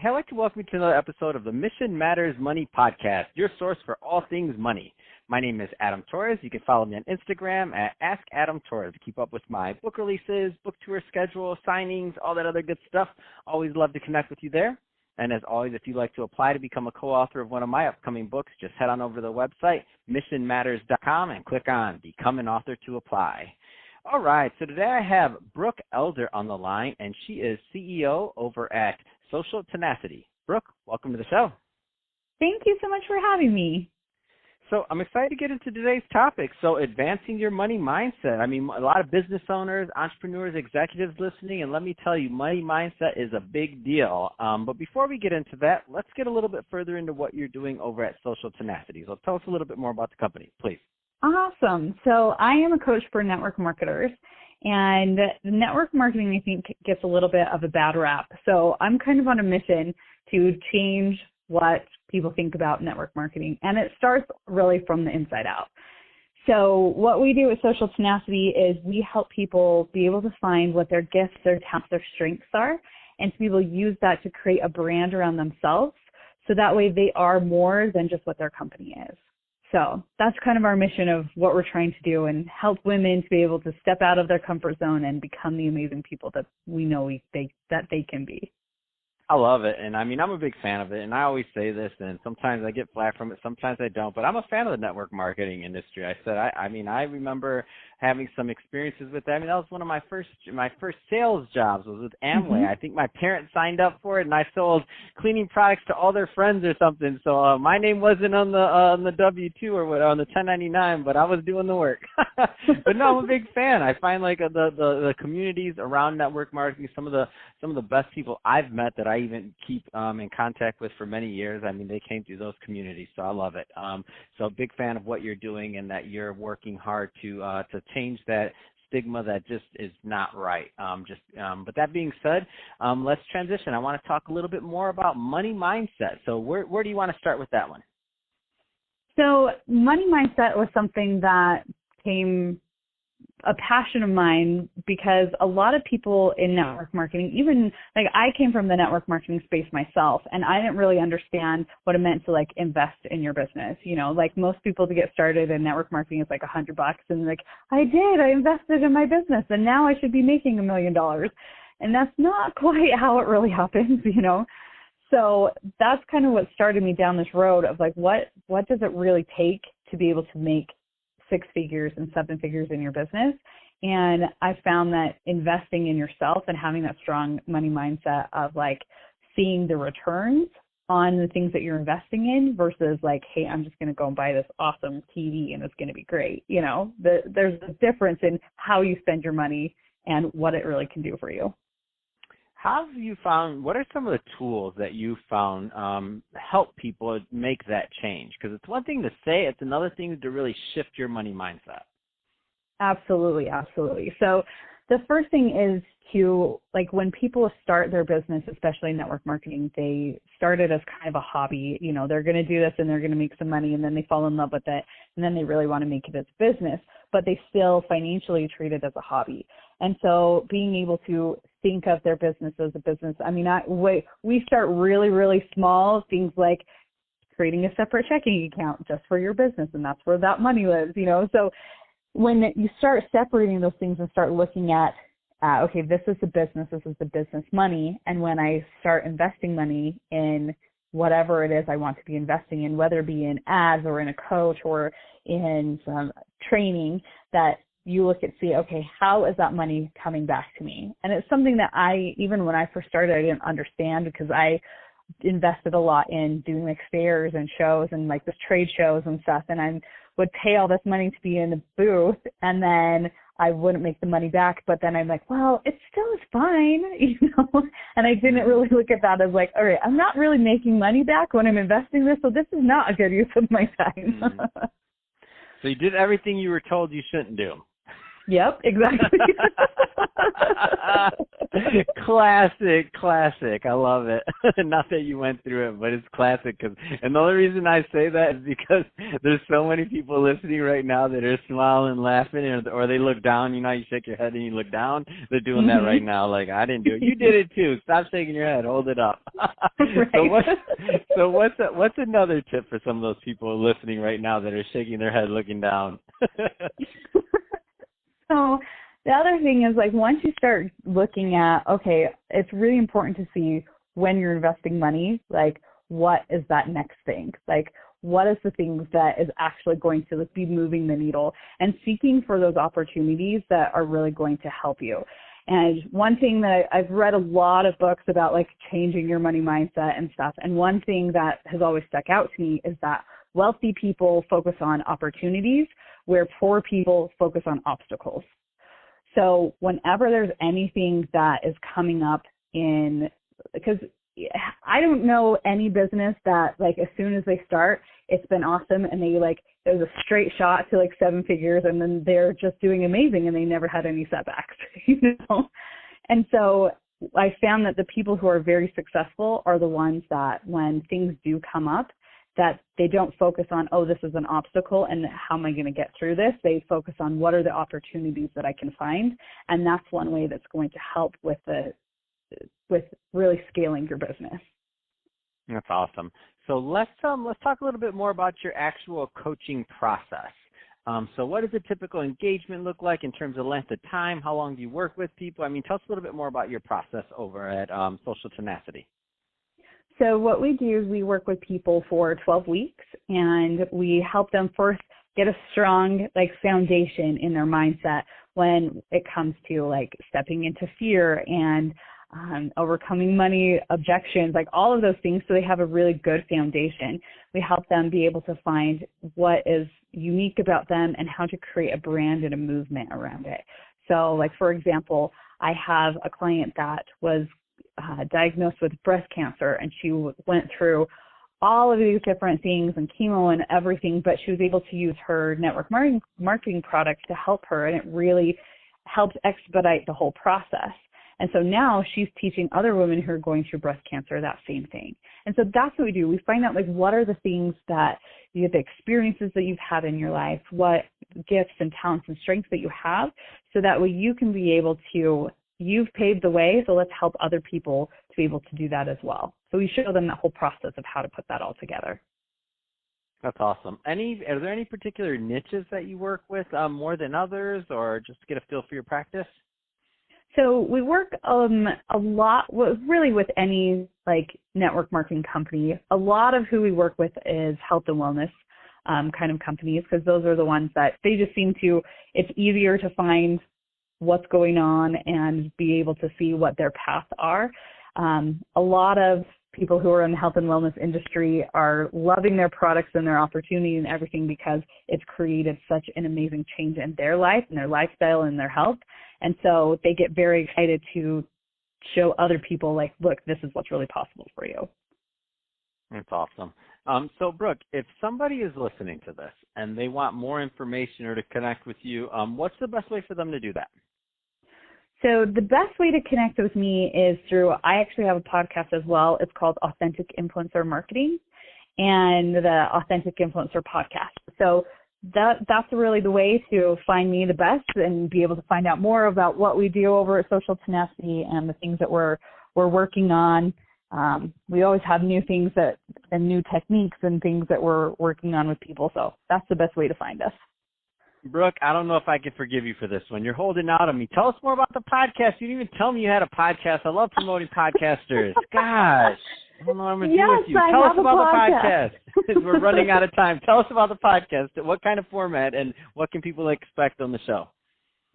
Hey, I'd like to welcome you to another episode of the Mission Matters Money Podcast, your source for all things money. My name is Adam Torres. You can follow me on Instagram at AskAdamTorres to keep up with my book releases, book tour schedule, signings, all that other good stuff. Always love to connect with you there. And as always, if you'd like to apply to become a co-author of one of my upcoming books, just head on over to the website, missionmatters.com, and click on Become an Author to apply. All right, so today I have Brooke Elder on the line, and she is CEO over at Social Tenacity. Brooke, welcome to the show. Thank you so much for having me. So I'm excited to get into today's topic. So advancing your money mindset. I mean, a lot of business owners, entrepreneurs, executives listening, and let me tell you, money mindset is a big deal. But before we get into that, let's get a little bit further into what you're doing over at Social Tenacity. So tell us a little bit more about the company, please. Awesome. So I am a coach for network marketers, and network marketing, I think, gets a little bit of a bad rap. So I'm kind of on a mission to change what people think about network marketing, and it starts really from the inside out. So what we do at Social Tenacity is we help people be able to find what their gifts, their talents, their strengths are, and to be able to use that to create a brand around themselves, so that way they are more than just what their company is. So that's kind of our mission of what we're trying to do, and help women to be able to step out of their comfort zone and become the amazing people that we know that they can be. I love it, and I mean, I'm a big fan of it, and I always say this, and sometimes I get flack from it, sometimes I don't, but I'm a fan of the network marketing industry. I remember having some experiences with that. I mean, that was one of my first sales jobs was with Amway. Mm-hmm. I think my parents signed up for it, and I sold cleaning products to all their friends or something. So my name wasn't on the W-2 or what, on the 1099, but I was doing the work. But no, I'm a big fan. I find like the communities around network marketing, some of the best people I've met that I even keep in contact with for many years. I mean, they came through those communities, so I love it. So a big fan of what you're doing, and that you're working hard to change that stigma that just is not right. But that being said, let's transition. I want to talk a little bit more about money mindset. So where do you want to start with that one? So money mindset was something that came a passion of mine, because a lot of people in network marketing, even like I came from the network marketing space myself, and I didn't really understand what it meant to like invest in your business. You know, like most people to get started in network marketing is like $100, and like, I invested in my business, and now I should be making $1 million. And that's not quite how it really happens, you know? So that's kind of what started me down this road of like, what does it really take to be able to make 6 figures and 7 figures in your business? And I found that investing in yourself and having that strong money mindset of like seeing the returns on the things that you're investing in versus like, hey, I'm just going to go and buy this awesome TV and it's going to be great. You know, there's a difference in how you spend your money and what it really can do for you. How have you found, what are some of the tools that you found help people make that change? Because it's one thing to say, it's another thing to really shift your money mindset. Absolutely, absolutely. So the first thing is to, like, when people start their business, especially network marketing, they start it as kind of a hobby. You know, they're going to do this and they're going to make some money, and then they fall in love with it, and then they really want to make it as a business, but they still financially treat it as a hobby. And so being able to think of their business as a business, I mean, we start really, really small, things like creating a separate checking account just for your business, and that's where that money lives, you know. So when you start separating those things and start looking at, okay, this is the business money, and when I start investing money in whatever it is I want to be investing in, whether it be in ads or in a coach or in some training, that you look at, see, okay, how is that money coming back to me? And it's something that even when I first started, I didn't understand, because I invested a lot in doing like fairs and shows and like this trade shows and stuff. And I would pay all this money to be in the booth, and then I wouldn't make the money back. But then I'm like, well, it still is fine, you know? And I didn't really look at that as like, all right, I'm not really making money back when I'm investing this, so this is not a good use of my time. So you did everything you were told you shouldn't do. Yep, exactly. Classic. I love it. Not that you went through it, but it's classic. And the only reason I say that is because there's so many people listening right now that are smiling, laughing, or they look down. You know, you shake your head and you look down. They're doing that right now. Like, I didn't do it. You did it too. Stop shaking your head. Hold it up. Right. What's another tip for some of those people listening right now that are shaking their head, looking down? So the other thing is, like, once you start looking at, okay, it's really important to see when you're investing money, like, what is that next thing? Like, what is the things that is actually going to be moving the needle, and seeking for those opportunities that are really going to help you. And one thing that I've read a lot of books about, like, changing your money mindset and stuff. And one thing that has always stuck out to me is that wealthy people focus on opportunities where poor people focus on obstacles. So whenever there's anything that is coming up because I don't know any business that, like, as soon as they start, it's been awesome and they, like, it was a straight shot to, like, 7 figures, and then they're just doing amazing and they never had any setbacks, you know? And so I found that the people who are very successful are the ones that, when things do come up, that they don't focus on, oh, this is an obstacle and how am I going to get through this? They focus on what are the opportunities that I can find. And that's one way that's going to help with really scaling your business. That's awesome. So let's talk a little bit more about your actual coaching process. So what does a typical engagement look like in terms of length of time? How long do you work with people? I mean, tell us a little bit more about your process over at Social Tenacity. So what we do is we work with people for 12 weeks, and we help them first get a strong, like, foundation in their mindset when it comes to, like, stepping into fear and overcoming money objections, like all of those things, so they have a really good foundation. We help them be able to find what is unique about them and how to create a brand and a movement around it. So, like, for example, I have a client that was diagnosed with breast cancer, and she went through all of these different things and chemo and everything, but she was able to use her network marketing products to help her, and it really helped expedite the whole process. And so now she's teaching other women who are going through breast cancer that same thing. And so that's what we do. We find out, like, what are the things that you have, the experiences that you've had in your life, what gifts and talents and strengths that you have, so that way you can be able to, you've paved the way, so let's help other people to be able to do that as well. So we show them the whole process of how to put that all together. That's awesome. Are there any particular niches that you work with more than others, or just to get a feel for your practice? So we work a lot, really, with any, like, network marketing company. A lot of who we work with is health and wellness kind of companies, because those are the ones that they just seem to, it's easier to find what's going on and be able to see what their paths are. A lot of people who are in the health and wellness industry are loving their products and their opportunity and everything, because it's created such an amazing change in their life and their lifestyle and their health. And so they get very excited to show other people, like, look, this is what's really possible for you. That's awesome. So, Brooke, if somebody is listening to this and they want more information or to connect with you, what's the best way for them to do that? So the best way to connect with me is through, I actually have a podcast as well. It's called Authentic Influencer Marketing and the Authentic Influencer Podcast. So that's really the way to find me the best and be able to find out more about what we do over at Social Tenacity and the things that we're working on. We always have new things and new techniques and things that we're working on with people. So that's the best way to find us. Brooke, I don't know if I can forgive you for this one. You're holding out on me. Tell us more about the podcast. You didn't even tell me you had a podcast. I love promoting podcasters. Gosh, I don't know what I'm going to do with you. Tell us about the podcast. We're running out of time. Tell us about the podcast. What kind of format and what can people expect on the show?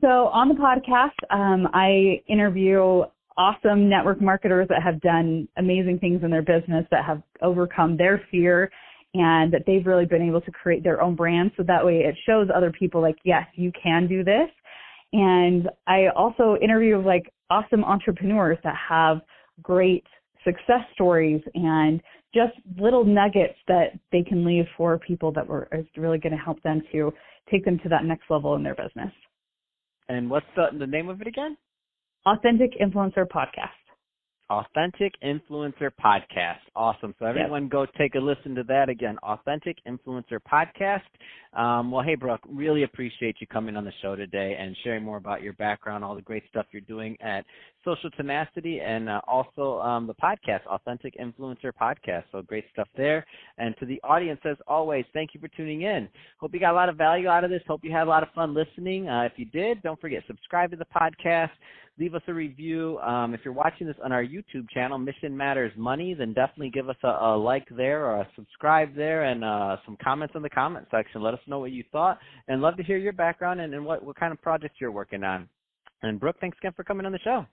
So on the podcast, I interview awesome network marketers that have done amazing things in their business, that have overcome their fear, and that they've really been able to create their own brand. So that way it shows other people, like, yes, you can do this. And I also interview, like, awesome entrepreneurs that have great success stories and just little nuggets that they can leave for people that is really going to help them to take them to that next level in their business. And what's the name of it again? Authentic Influencer Podcast. Authentic Influencer Podcast. Awesome. So everyone go take a listen to that again. Authentic Influencer Podcast. Well, hey, Brooke, really appreciate you coming on the show today and sharing more about your background, all the great stuff you're doing at Social Tenacity, and also the podcast, Authentic Influencer Podcast. So great stuff there. And to the audience, as always, thank you for tuning in. Hope you got a lot of value out of this. Hope you had a lot of fun listening. If you did, don't forget, subscribe to the podcast. Leave us a review. If you're watching this on our YouTube channel, Mission Matters Money, then definitely give us a like there or a subscribe there, and some comments in the comment section. Let us know what you thought, and love to hear your background and what kind of projects you're working on. And Brooke, thanks again for coming on the show.